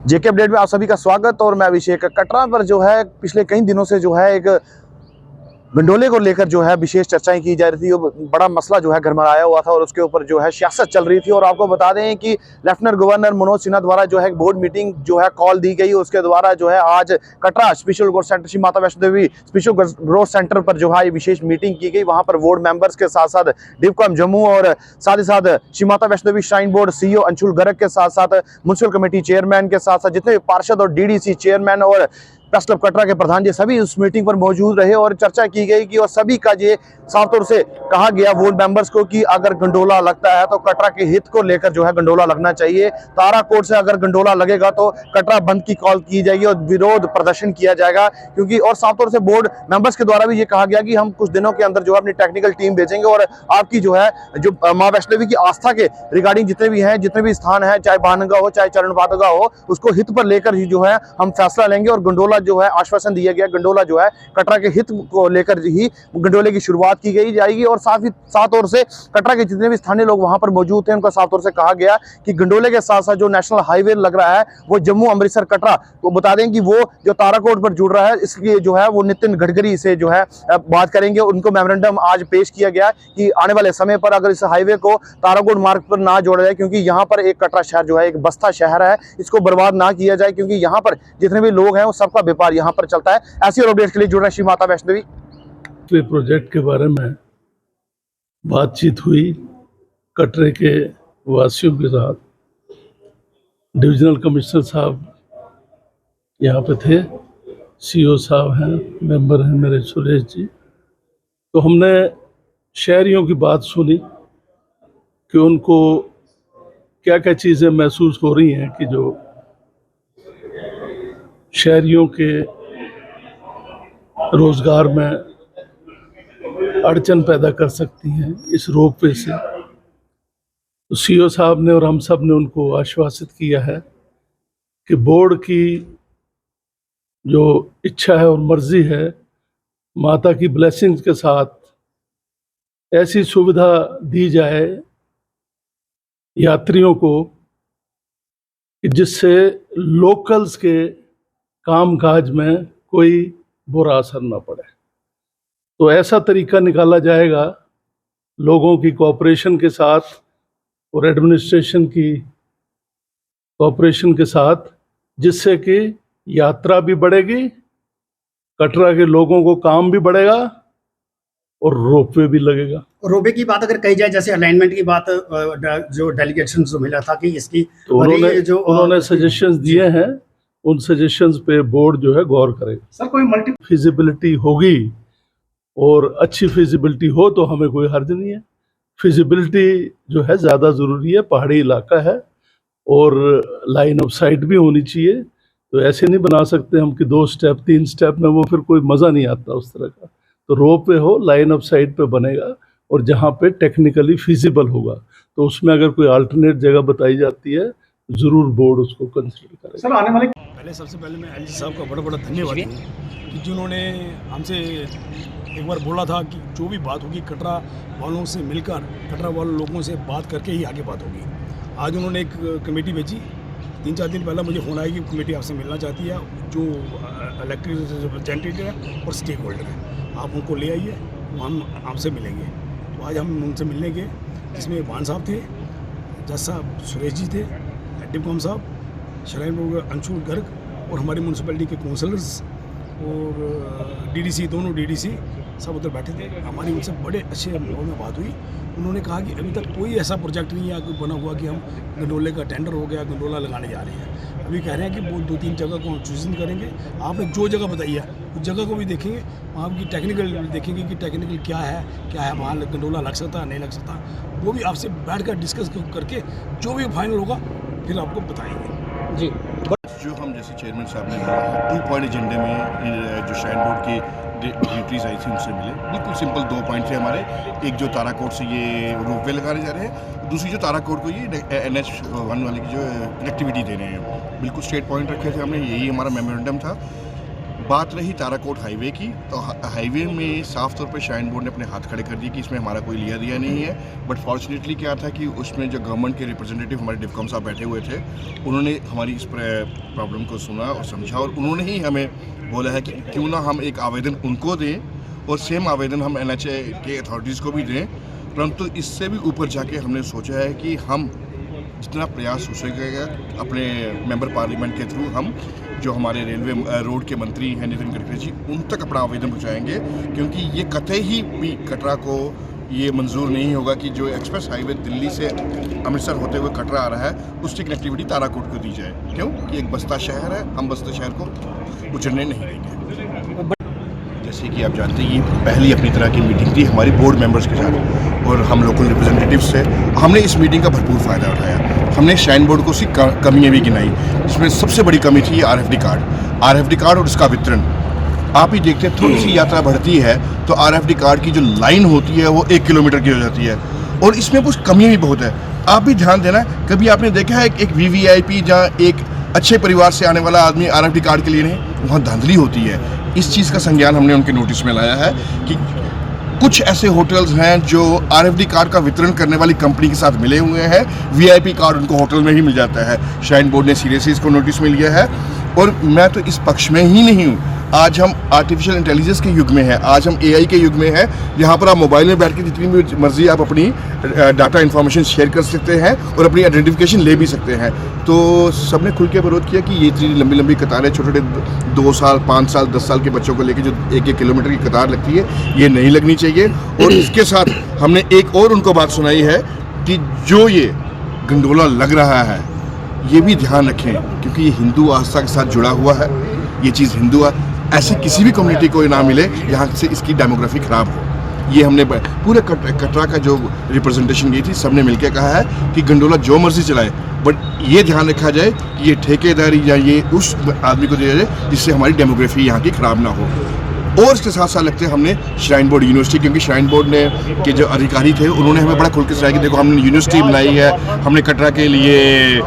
जेके update में आप सभी का स्वागत। और मैं अभिषेक। कटरा पर जो है पिछले कई दिनों से जो है एक गंडोले को लेकर जो है विशेष चर्चाएं की जा रही थी। वो बड़ा मसला जो है गरमाया हुआ था और उसके ऊपर जो है सियासत चल रही थी। और आपको बता दें कि लेफ्टिनेंट गवर्नर मनोज सिन्हा द्वारा जो है बोर्ड मीटिंग जो है कॉल दी गई। उसके द्वारा जो है आज Katra special growth centre Shri Mata Vaishno देवी स्पेशल ग्रोथ सेंटर पर जो है विशेष मीटिंग की गई। वहां पर बोर्ड मेंबर्स के साथ साथ डिवकॉम जम्मू और साथ ही साथ Shri Mata Vaishno Devi shrine board CEO Anshul Garg के साथ साथ म्युनिसिपल कमेटी चेयरमैन के साथ साथ जितने पार्षद और डीडीसी चेयरमैन और प्रेस क्लब कटरा के प्रधान जी सभी उस मीटिंग पर मौजूद रहे। और चर्चा की गई कि और सभी का ये साफ तौर से कहा गया बोर्ड मेंबर्स को कि अगर गंडोला लगता है तो कटरा के हित को लेकर जो है गंडोला लगना चाहिए। ताराकोट से अगर गंडोला लगेगा तो कटरा बंद की कॉल की जाएगी और विरोध प्रदर्शन किया जाएगा। क्योंकि और साफ तौर से बोर्ड मेंबर्स के द्वारा भी ये कहा गया कि हम कुछ दिनों के अंदर जो है अपनी टेक्निकल टीम भेजेंगे और आपकी जो है जो मां वैष्णो देवी की आस्था के रिगार्डिंग जितने भी हैं जितने भी स्थान है, चाहे बानगा हो चाहे चरण पादुका हो, उसको हित पर लेकर ही जो है हम फैसला लेंगे। और गंडोला जो है आश्वासन दिया गया, गंडोला जो है कटरा के हित को लेकर ही गंडोले की शुरुआत की गई जाएगी। और साथ तौर से कटरा के जितने भी स्थानीय लोग वहां पर मौजूद थे उनका साफ तौर से कहा गया कि गंडोले के साथ साथ जो नेशनल हाईवे लग रहा है वो जम्मू अमृतसर कटरा, तो बता दें कि वो जो ताराकोट पर जुड़ रहा है इसलिए जो है वो नितिन गडकरी से जो है बात करेंगे। उनको मेमोरेंडम आज पेश किया गया कि आने वाले समय पर अगर इस हाईवे को ताराकोट मार्ग पर ना जोड़ा जाए, क्योंकि यहाँ पर एक कटरा शहर जो है एक बस्ता शहर है, इसको बर्बाद ना किया जाए क्योंकि यहाँ पर जितने भी लोग हैं वो सबका व्यापार यहाँ पर चलता है। ऐसी और अपडेट्स के लिए जुड़ रहे श्री माता वैष्णो देवी प्रोजेक्ट के बारे में बातचीत हुई कटरे के वासियों के साथ। डिविजनल कमिश्नर साहब यहाँ पे थे, सीईओ साहब हैं, मेंबर हैं मेरे सुरेश जी। तो हमने शहरियों की बात सुनी कि उनको क्या क्या चीज़ें महसूस हो रही हैं कि जो शहरियों के रोजगार में अड़चन पैदा कर सकती हैं इस रोपवे से। तो सीईओ साहब ने और हम सब ने उनको आश्वासित किया है कि बोर्ड की जो इच्छा है और मर्जी है, माता की ब्लेसिंग्स के साथ ऐसी सुविधा दी जाए यात्रियों को कि जिससे लोकल्स के कामकाज में कोई बुरा असर ना पड़े। तो ऐसा तरीका निकाला जाएगा लोगों की कोऑपरेशन के साथ और एडमिनिस्ट्रेशन की कोऑपरेशन के साथ, जिससे कि यात्रा भी बढ़ेगी, कटरा के लोगों को काम भी बढ़ेगा और रोपवे भी लगेगा। रोपवे की बात अगर कही जाए, जैसे अलाइनमेंट की बात जो डेलीगेशन जो मिला था कि इसकी तो उन्होंने सजेशंस दिए हैं, उन सजेशंस पे बोर्ड जो है गौर करेगा। सर कोई मल्टी फिजिबिलिटी होगी और अच्छी फिजिबिलिटी हो तो हमें कोई हर्ज नहीं है। फिजिबिलिटी जो है ज़्यादा ज़रूरी है, पहाड़ी इलाका है और लाइन ऑफ साइट भी होनी चाहिए। तो ऐसे नहीं बना सकते हम कि 2 स्टेप 3 स्टेप में, वो फिर कोई मज़ा नहीं आता उस तरह का। तो रोप वे हो, लाइन ऑफ साइट पे बनेगा और जहाँ पे टेक्निकली फिजिबल होगा तो उसमें अगर कोई अल्टरनेट जगह बताई जाती है ज़रूर बोर्ड उसको कंसिडर करेगा। सर आने वाले सबसे पहले मैं एलजी साहब का बड़ा धन्यवाद दूँ कि जिन्होंने हमसे एक बार बोला था कि जो भी बात होगी कटरा वालों से मिलकर, कटरा वालों लोगों से बात करके ही आगे बात होगी। आज उन्होंने एक कमेटी भेजी, 3-4 दिन पहले मुझे फ़ोन आया कि कमेटी आपसे मिलना चाहती है, जो इलेक्टेड रिप्रेजेंटेटिव है और स्टेक होल्डर है, आप उनको ले आइए, हम आपसे मिलेंगे। तो आज हम उनसे मिलने गए, जिसमें वान साहब थे, जज साहब सुरेश जी थे, डिवकॉम साहब, श्राइन बोर्ड अंशुल गर्ग और हमारी म्यूनसिपैलिटी के काउंसलर्स और डीडीसी, दोनों डीडीसी सब उधर बैठे थे। हमारी उनसे बड़े अच्छे माहौल में बात हुई। उन्होंने कहा कि अभी तक कोई ऐसा प्रोजेक्ट नहीं है बना हुआ कि हम गंडोले का टेंडर हो गया, गंडोला लगाने जा रहे हैं। अभी कह रहे हैं कि वो 2-3 जगह को चूज़न करेंगे। आपने जो जगह बताई है उस जगह को भी देखेंगे, वहाँ की टेक्निकल देखेंगे कि टेक्निकल क्या है, वहाँ गंडोला लग सकता है नहीं लग सकता, वो भी आपसे बैठ कर डिस्कस करके जो भी फाइनल होगा फिर आपको बताएंगे जी। जो हम जैसे चेयरमैन साहब ने बोला है 2 पॉइंट एजेंडे में जो श्राइन बोर्ड की डिग्निटरीज आई थी उनसे मिले। बिल्कुल सिंपल 2 पॉइंट थे हमारे। एक जो ताराकोट से ये रोपवे लगाने जा रहे हैं, दूसरी जो ताराकोट को ये NH1 वाले की जो कनेक्टिविटी दे रहे हैं, बिल्कुल स्ट्रेट पॉइंट रखे थे हमने, यही हमारा मेमोरेंडम था। बात रही ताराकोट हाईवे की, तो हाईवे में साफ तौर पे श्राइन बोर्ड ने अपने हाथ खड़े कर दिए कि इसमें हमारा कोई लिया दिया नहीं है। बट फॉर्चुनेटली क्या था कि उसमें जो गवर्नमेंट के रिप्रेजेंटेटिव हमारे डिफकॉम साहब बैठे हुए थे, उन्होंने हमारी इस प्रॉब्लम को सुना और समझा, और उन्होंने ही हमें बोला है कि क्यों ना हम एक आवेदन उनको दें और सेम आवेदन हम NHA के अथॉरिटीज़ को भी दें। परंतु इससे भी ऊपर जाके हमने सोचा है कि हम जितना प्रयास हो सकेगा अपने मेंबर पार्लियामेंट के थ्रू हम जो हमारे रेलवे रोड के मंत्री हैं नितिन गडकरी जी, उन तक अपना आवेदन पहुँचाएँगे, क्योंकि ये कतई ही भी कटरा को ये मंजूर नहीं होगा कि जो एक्सप्रेस हाईवे दिल्ली से अमृतसर होते हुए कटरा आ रहा है उसकी कनेक्टिविटी ताराकोट को दी जाए। क्यों कि एक बस्ता शहर है, हम बस्ता शहर को उजड़ने नहीं देंगे। जैसे कि आप जानते हैं ये पहली अपनी तरह की मीटिंग थी हमारी बोर्ड मेंबर्स के साथ और हम लोकल रिप्रेजेंटेटिव्स से। हमने इस मीटिंग का भरपूर फ़ायदा उठाया। हमने श्राइन बोर्ड को उसकी कमियाँ भी गिनाई। इसमें सबसे बड़ी कमी थी RFD कार्ड और उसका वितरण। आप ही देखते हैं थोड़ी सी यात्रा बढ़ती है तो RFD कार्ड की जो लाइन होती है वो 1 किलोमीटर की हो जाती है, और इसमें कुछ कमियाँ भी बहुत है। आप भी ध्यान देना, कभी आपने देखा है एक VVIP जहाँ एक अच्छे परिवार से आने वाला आदमी RFD कार्ड के लिए नहीं, वहाँ धांधली होती है। इस चीज़ का संज्ञान हमने उनके नोटिस में लाया है कि कुछ ऐसे होटल्स हैं जो RFD कार्ड का वितरण करने वाली कंपनी के साथ मिले हुए हैं, VIP कार्ड उनको होटल में ही मिल जाता है। श्राइन बोर्ड ने सीरियसली इसको नोटिस में लिया है, और मैं तो इस पक्ष में ही नहीं हूँ। आज हम आर्टिफिशियल इंटेलिजेंस के युग में हैं, आज हम AI के युग में हैं, जहाँ पर आप मोबाइल में बैठ के जितनी भी मर्जी आप अपनी डाटा इन्फॉर्मेशन शेयर कर सकते हैं और अपनी आइडेंटिफिकेशन ले भी सकते हैं। तो सबने खुल के विरोध किया कि ये इतनी लंबी लंबी कतारें छोटे छोटे 2 साल 5 साल 10 साल के बच्चों को लेके जो 1-1 किलोमीटर की कतार लगती है, ये नहीं लगनी चाहिए। और इसके साथ हमने एक और उनको बात सुनाई है कि जो ये गंडोला लग रहा है ये भी ध्यान रखें, क्योंकि ये हिंदू आस्था के साथ जुड़ा हुआ है। ये चीज़ हिंदू ऐसे किसी भी कम्युनिटी को ना मिले यहाँ से इसकी डेमोग्राफी ख़राब हो। ये हमने पूरे कटरा का जो रिप्रेजेंटेशन गई थी, सबने मिलकर कहा है कि गंडोला जो मर्जी चलाए, बट ये ध्यान रखा जाए कि ये ठेकेदारी या ये उस आदमी को दिया जाए जिससे हमारी डेमोग्राफी यहाँ की ख़राब ना हो। और इसके साथ साथ लगते हैं हमने श्राइन बोर्ड यूनिवर्सिटी, क्योंकि श्राइन बोर्ड ने के जो अधिकारी थे उन्होंने हमें बड़ा खुल के सुनाया कि देखो हमने यूनिवर्सिटी बनाई है, हमने कटरा के लिए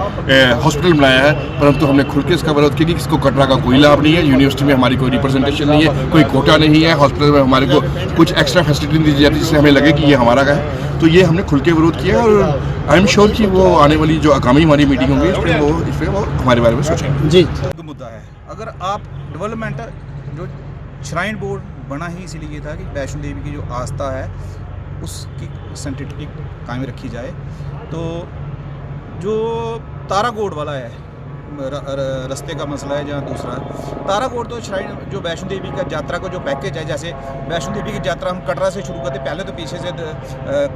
हॉस्पिटल बनाया है, परंतु हमने खुल के इसका विरोध किया कि इसको कटरा का कोई लाभ नहीं है। यूनिवर्सिटी में हमारी कोई रिप्रेजेंटेशन नहीं है, कोई कोटा नहीं है, हॉस्पिटल में हमारे को कुछ एक्स्ट्रा फैसिलिटी नहीं दी जाती जिससे हमें लगे कि ये हमारा का है। तो ये हमने खुल के विरोध किया, और आई एम श्योर कि वो आने वाली जो आगामी हमारी मीटिंग होगी इस पर वो हमारे बारे में सोचेंगे। जी, मुद्दा है, अगर आप डेवलपमेंट जो श्राइन बोर्ड बना ही इसीलिए था कि वैष्णो देवी की जो आस्था है उसकी सेंटिटिविटी कायम रखी जाए। तो जो ताराकोट वाला है रास्ते का मसला है, जहाँ दूसरा ताराकोट तो श्राइन जो वैष्णो देवी का यात्रा का जो पैकेज है, जैसे वैष्णो देवी की यात्रा हम कटरा से शुरू करते, पहले तो पीछे से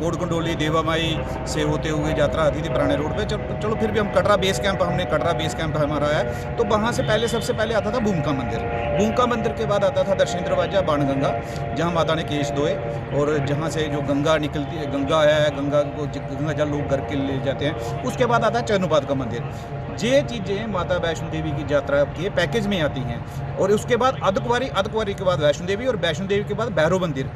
कोट कंडोली देवा माई से होते हुए यात्रा आती थी पुराने रोड पे। चलो फिर भी हम कटरा बेस कैंप हमारा है, तो वहाँ से पहले सबसे पहले आता था भूमिका मंदिर के बाद आता था दर्शन दरवाजा बाणगंगा, जहाँ माता ने केश धोए, और जहाँ से जो गंगा निकलती है, गंगा जल लोग घर के ले जाते हैं। उसके बाद आता है चरणोपात का मंदिर। ये चीज़ें माता वैष्णो देवी की यात्रा के पैकेज में आती हैं, और उसके बाद अर्धकुंवारी के बाद वैष्णो देवी, और वैष्णो देवी के बाद भैरव मंदिर।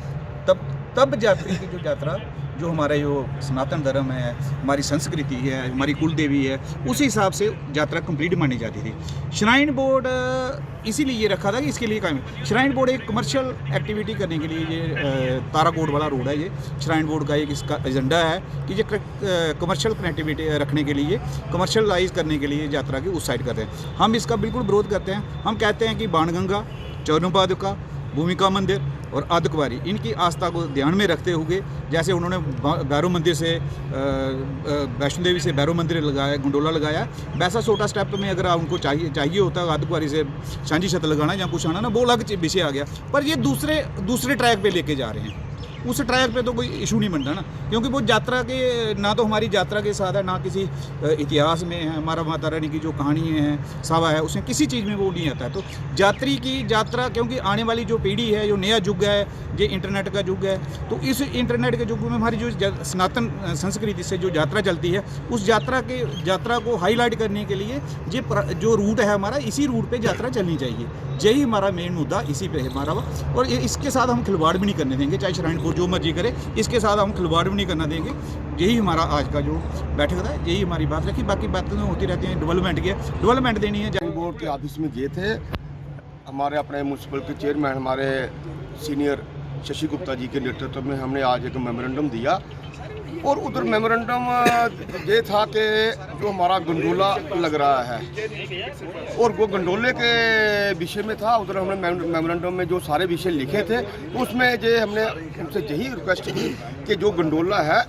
तब यात्री की जो यात्रा जो हमारा जो सनातन धर्म है, हमारी संस्कृति है, हमारी कुल देवी है, उस हिसाब से यात्रा कंप्लीट मानी जाती थी। श्राइन बोर्ड इसीलिए ये रखा था कि इसके लिए काम है। श्राइन बोर्ड एक कमर्शियल एक्टिविटी करने के लिए ये ताराकोट वाला रोड है, ये श्राइन बोर्ड का एक इसका एजेंडा है कि ये कमर्शियल कनेक्टिविटी रखने के लिए, कमर्शलाइज करने के लिए यात्रा की उस साइड करते हैं। हम इसका बिल्कुल विरोध करते हैं। हम कहते हैं कि बाणगंगा, चरणोपादुका, भूमिका मंदिर और अर्धकुंवारी, इनकी आस्था को ध्यान में रखते हुए, जैसे उन्होंने भैरव मंदिर से वैष्णो देवी से भैरव मंदिर लगाया, गंडोला लगाया, वैसा छोटा स्टेप में अगर उनको चाहिए होता अर्धकुंवारी से सांझी छत लगाना या कुछ आना ना, वो अलग विषय आ गया। पर ये दूसरे ट्रैक पे लेके जा रहे हैं। उस ट्रैक पे तो कोई इशू नहीं बनता ना, क्योंकि वो यात्रा के ना तो हमारी यात्रा के साथ है, ना किसी इतिहास में है, हमारा माता रानी की जो कहानी है सावा है, उसमें किसी चीज़ में वो नहीं आता है। तो यात्री की यात्रा, क्योंकि आने वाली जो पीढ़ी है, जो नया युग है, ये इंटरनेट का युग है, तो इस इंटरनेट के युग में हमारी जो सनातन संस्कृति से जो यात्रा चलती है, उस यात्रा को हाईलाइट करने के लिए ये जो रूट है हमारा, इसी रूट पर यात्रा चलनी चाहिए। यही हमारा मेन मुद्दा, इसी पे हमारा, और इसके साथ हम खिलवाड़ भी नहीं करने देंगे, चाहे श्राइन बोर्ड जो मर्जी करे, इसके साथ हम खिलवाड़ भी नहीं करना देंगे। यही हमारा आज का जो बैठक था, यही हमारी बात रखी। बाकी बातें तो होती रहती हैं, डेवलपमेंट देनी है। बोर्ड के ऑफिस में गए थे, हमारे अपने म्यूनसिपल के चेयरमैन हमारे सीनियर शशि गुप्ता जी के नेतृत्व में हमने आज एक मेमोरेंडम दिया और उधर मेमोरेंडम ये था कि जो हमारा गंडोला लग रहा है और वो गंडोले के विषय में था। उधर हमने मेमोरेंडम में जो सारे विषय लिखे थे उसमें ये हमने उनसे यही रिक्वेस्ट की कि जो गंडोला है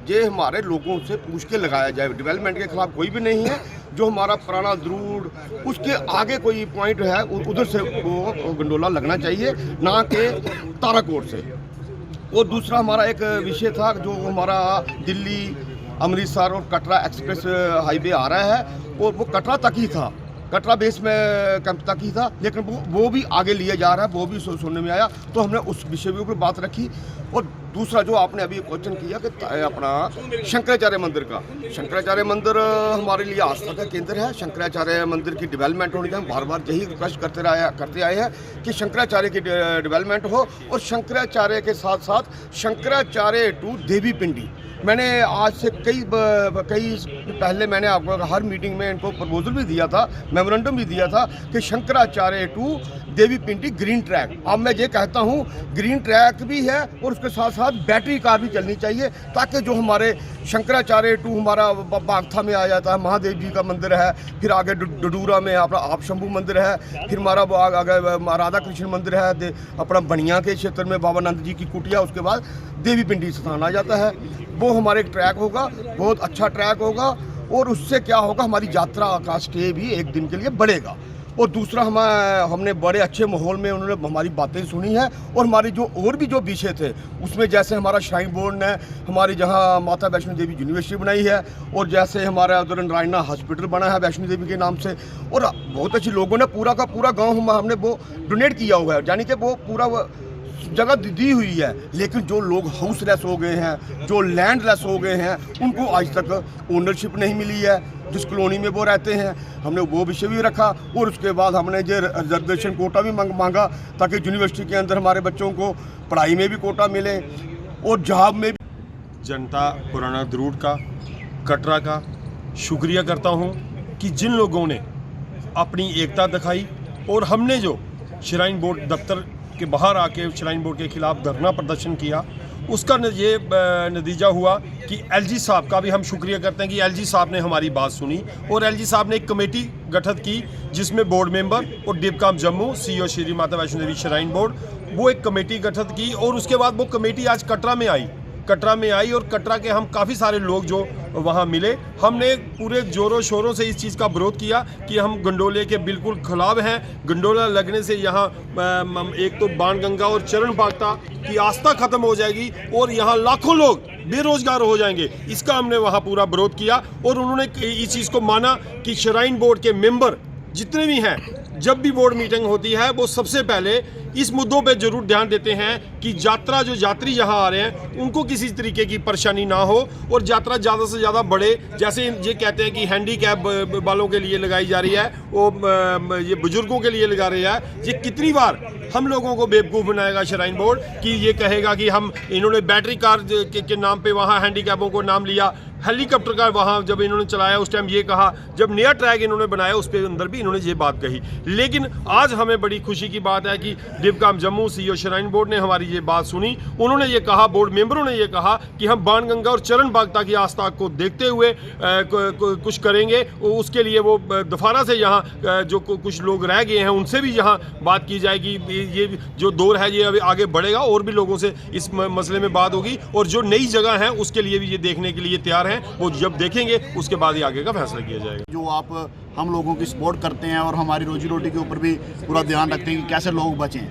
ये हमारे लोगों से पूछ के लगाया जाए। डेवलपमेंट के खिलाफ कोई भी नहीं है। जो हमारा पुराना द्रूड़ उसके आगे कोई पॉइंट है उधर से वो गंडोला लगना चाहिए, ना कि ताराकोट से। और दूसरा हमारा एक विषय था जो हमारा दिल्ली अमृतसर और कटरा एक्सप्रेस हाईवे आ रहा है और वो कटरा तक ही था, कटरा बेस में कैंप तक ही था, लेकिन वो भी आगे लिया जा रहा है, वो भी सुनने में आया। तो हमने उस विषय के ऊपर बात रखी। और दूसरा जो आपने अभी क्वेश्चन किया कि अपना शंकराचार्य मंदिर का, शंकराचार्य मंदिर हमारे लिए आस्था का केंद्र है। शंकराचार्य मंदिर की डेवलपमेंट होनी चाहिए। बार बार यही रिक्वेस्ट करते आए हैं कि शंकराचार्य की डेवलपमेंट हो और शंकराचार्य के साथ साथ शंकराचार्य टू देवी पिंडी। मैंने आज से कई पहले मैंने आपको हर मीटिंग में इनको प्रपोजल भी दिया था, मेमोरेंडम भी दिया था कि Shankaracharya to Devi Pindi green track. अब मैं ये कहता हूँ ग्रीन ट्रैक भी है और उसके साथ साथ बैटरी कार भी चलनी चाहिए, ताकि जो हमारे शंकराचार्य टू हमारा बागथा में आ जाता है, महादेव जी का मंदिर है, फिर आगे डडूरा में अपना आप शंभू मंदिर है, फिर हमारा आगे राधा कृष्ण मंदिर है, अपना बनिया के क्षेत्र में बाबा नंद जी की कुटिया, उसके बाद देवी पिंडी स्थान आ जाता है। वो हमारे एक ट्रैक होगा, बहुत अच्छा ट्रैक होगा और उससे क्या होगा, हमारी यात्रा का स्टे भी एक दिन के लिए बढ़ेगा। और दूसरा हमने बड़े अच्छे माहौल में उन्होंने हमारी बातें सुनी है और हमारी जो और भी जो विषय थे उसमें जैसे हमारा श्राइन बोर्ड ने हमारी जहां माता वैष्णो देवी यूनिवर्सिटी बनाई है और जैसे हमारा उधर नारायणा हॉस्पिटल बना है वैष्णो देवी के नाम से, और बहुत अच्छी लोगों ने पूरा का पूरा गाँव हमने वो डोनेट किया हुआ है, यानी कि वो पूरा जगह दी हुई है। लेकिन जो लोग हाउसलेस हो गए हैं, जो लैंडलेस हो गए हैं, उनको आज तक ओनरशिप नहीं मिली है जिस कॉलोनी में वो रहते हैं। हमने वो विषय भी रखा और उसके बाद हमने जो रिजर्वेशन कोटा भी मांगा ताकि यूनिवर्सिटी के अंदर हमारे बच्चों को पढ़ाई में भी कोटा मिले और जॉब में भी। जनता पुराना द्रूड़ का, कटरा का शुक्रिया करता हूँ कि जिन लोगों ने अपनी एकता दिखाई और हमने जो श्राइन बोर्ड दफ्तर के बाहर आके श्राइन बोर्ड के खिलाफ धरना प्रदर्शन किया, उसका ये नतीजा हुआ कि एलजी साहब का भी हम शुक्रिया करते हैं कि एलजी साहब ने हमारी बात सुनी और एलजी साहब ने एक कमेटी गठित की जिसमें बोर्ड मेंबर और डिपकाम Jammu CEO Shri Mata Vaishno Devi shrine board, वो एक कमेटी गठित की और उसके बाद वो कमेटी आज कटरा में आई और कटरा के हम काफ़ी सारे लोग जो वहाँ मिले, हमने पूरे ज़ोरों शोरों से इस चीज़ का विरोध किया कि हम गंडोले के बिल्कुल खिलाफ हैं। गंडोला लगने से यहाँ एक तो बाणगंगा और चरण पाक्ता की आस्था खत्म हो जाएगी और यहाँ लाखों लोग बेरोजगार हो जाएंगे। इसका हमने वहाँ पूरा विरोध किया और उन्होंने इस चीज़ को माना कि श्राइन बोर्ड के मेंबर जितने भी हैं, जब भी बोर्ड मीटिंग होती है वो सबसे पहले इस मुद्दों पे जरूर ध्यान देते हैं कि यात्री यहाँ आ रहे हैं उनको किसी तरीके की परेशानी ना हो और यात्रा ज़्यादा से ज़्यादा बढ़े। जैसे ये कहते हैं कि हैंडीकैप वालों के लिए लगाई जा रही है, वो ये बुजुर्गों के लिए लगा रही है। ये कितनी बार हम लोगों को बेवकूफ़ बनाएगा श्राइन बोर्ड कि ये कहेगा कि हम इन्होंने बैटरी कार के नाम पे वहाँ हैंडीकैपों को नाम लिया, हेलीकॉप्टर का वहाँ जब इन्होंने चलाया उस टाइम ये कहा, जब नया ट्रैक इन्होंने बनाया उस पे अंदर भी इन्होंने ये बात कही। लेकिन आज हमें बड़ी खुशी की बात है कि डिपकाम जम्मू सीईओ श्राइन बोर्ड ने हमारी ये बात सुनी। उन्होंने ये कहा, बोर्ड मेंबरों ने ये कहा कि हम बाणगंगा और चरण पाक्ता की आस्था को देखते हुए कुछ करेंगे। उसके लिए वो दोबारा से यहाँ जो कुछ लोग रह गए हैं उनसे भी यहाँ बात की जाएगी। ये जो दौर है ये अभी आगे बढ़ेगा और भी लोगों से इस मसले में बात होगी और जो नई जगह है उसके लिए भी ये देखने के लिए तैयार हैं। वो जब देखेंगे उसके बाद ही आगे का फैसला किया जाएगा। जो आप हम लोगों की सपोर्ट करते हैं और हमारी रोजी रोटी के ऊपर भी पूरा ध्यान रखते हैं कि कैसे लोग बचें,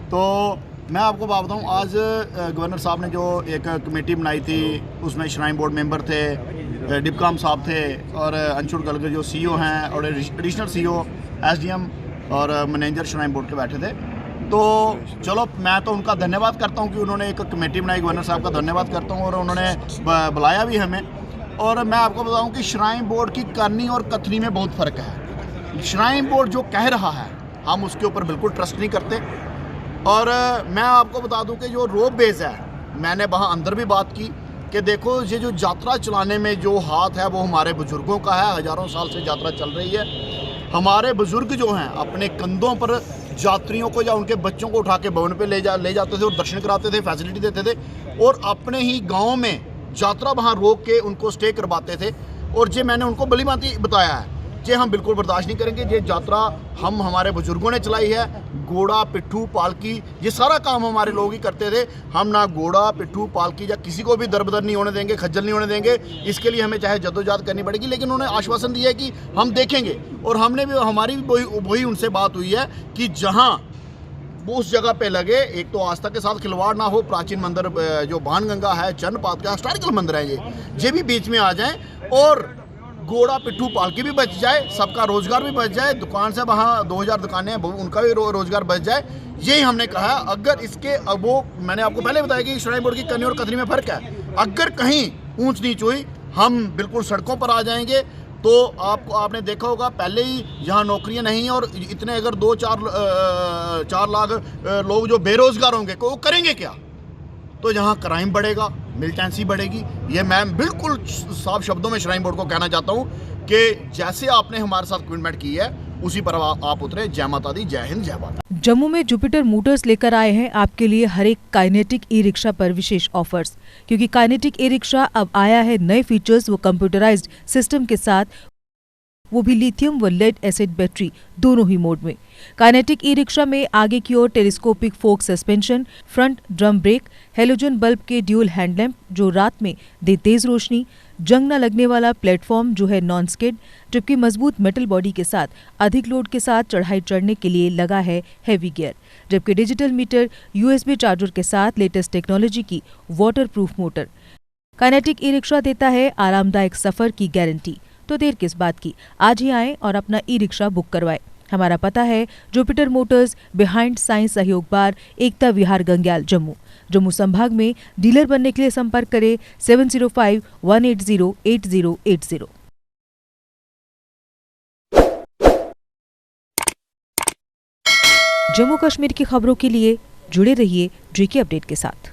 तो मैं आपको बात बताऊँ, आज गवर्नर साहब ने जो एक कमेटी बनाई थी उसमें श्राइन बोर्ड मेंबर थे, डिपकाम साहब थे और अंशुल गलगर जो सीईओ हैं और एडिशनल सीईओ एसडीएम और मैनेजर श्राइन बोर्ड के बैठे थे। तो चलो मैं तो उनका धन्यवाद करता हूं कि उन्होंने एक कमेटी बनाई, गवर्नर साहब का धन्यवाद करता हूं और उन्होंने बुलाया भी हमें। और मैं आपको बताऊं कि श्राइन बोर्ड की करनी और कथनी में बहुत फ़र्क है। श्राइन बोर्ड जो कह रहा है हम उसके ऊपर बिल्कुल ट्रस्ट नहीं करते। और मैं आपको बता दूं कि जो रोप बेस है, मैंने वहाँ अंदर भी बात की कि देखो ये जो यात्रा चलाने में जो हाथ है वो हमारे बुज़ुर्गों का है, हज़ारों साल से यात्रा चल रही है। हमारे बुज़ुर्ग जो हैं अपने कंधों पर यात्रियों को या उनके बच्चों को उठा के भवन पे ले जाते थे और दर्शन कराते थे, फैसिलिटी देते थे और अपने ही गांव में यात्रा वहाँ रोक के उनको स्टे करवाते थे। और जे मैंने उनको भली भांति बताया है जे हम बिल्कुल बर्दाश्त नहीं करेंगे। ये यात्रा हम हमारे बुजुर्गों ने चलाई है, घोड़ा पिट्ठू पालकी ये सारा काम हमारे लोग ही करते थे। हम ना घोड़ा पिट्ठू पालकी या किसी को भी दरबदर नहीं होने देंगे, खज्जल नहीं होने देंगे। इसके लिए हमें चाहे जद्दोजहद करनी पड़ेगी, लेकिन उन्होंने आश्वासन दिया है कि हम देखेंगे। और हमने भी हमारी भी वही उनसे बात हुई है कि जहाँ वो उस जगह पे लगे, एक तो आस्था के साथ खिलवाड़ ना हो, प्राचीन मंदिर जो बाणगंगा है, चंद्रपात का हिस्टोरिकल मंदिर है, ये भी बीच में आ जाएं और घोड़ा पिट्ठू पालकी भी बच जाए, सबका रोजगार भी बच जाए, दुकान से वहाँ 2000 दुकानें हैं उनका भी रोजगार बच जाए। यही हमने कहा। अगर इसके वो मैंने आपको पहले बताया कि श्राइन बोर्ड की करनी और कतरी में फ़र्क है। अगर कहीं ऊंच नीच हुई हम बिल्कुल सड़कों पर आ जाएंगे। तो आपने देखा होगा पहले ही यहाँ नौकरियाँ नहीं हैं और इतने अगर 4 लाख लोग जो बेरोजगार होंगे वो करेंगे क्या? तो यहाँ क्राइम बढ़ेगा, मिलिटेंसी बढ़ेगी। ये मैं बिल्कुल साफ शब्दों में श्राइन बोर्ड को कहना चाहता हूँ कि जैसे आपने हमारे साथ कमिटमेंट की है उसी पर आप उतरे। जय माता दी, जय हिंद, जय माता। जम्मू में जुपिटर मोटर्स लेकर आए हैं आपके लिए हर एक काइनेटिक ई रिक्शा पर विशेष ऑफर्स, क्योंकि काइनेटिक ई रिक्शा अब आया है नए फीचर्स व कंप्यूटराइज्ड सिस्टम के साथ, वो भी लिथियम व लेड एसिड बैटरी दोनों ही मोड में। काइनेटिक ई रिक्शा में आगे की ओर telescopic fork suspension, front drum brake, halogen bulb के ड्यूल हैंडलैम्प जो रात में दे तेज रोशनी, जंग न लगने वाला प्लेटफॉर्म जो है नॉन स्किड, जबकि मजबूत मेटल बॉडी के साथ अधिक लोड के साथ चढ़ाई चढ़ने के लिए लगा है हैवी गियर, जबकि डिजिटल मीटर, USB चार्जर के साथ लेटेस्ट टेक्नोलॉजी की waterproof motor. Kinetic e rickshaw देता है आरामदायक सफर की गारंटी। तो देर किस बात की, आज ही आएं और अपना ई रिक्शा बुक करवाएं। हमारा पता है जुपिटर मोटर्स, बिहाइंड साइंस सहयोग बार, एकता विहार, गंग्याल, जम्मू। जम्मू संभाग में डीलर बनने के लिए संपर्क करें 7051808080। जम्मू कश्मीर की खबरों के लिए जुड़े रहिए JK अपडेट के साथ।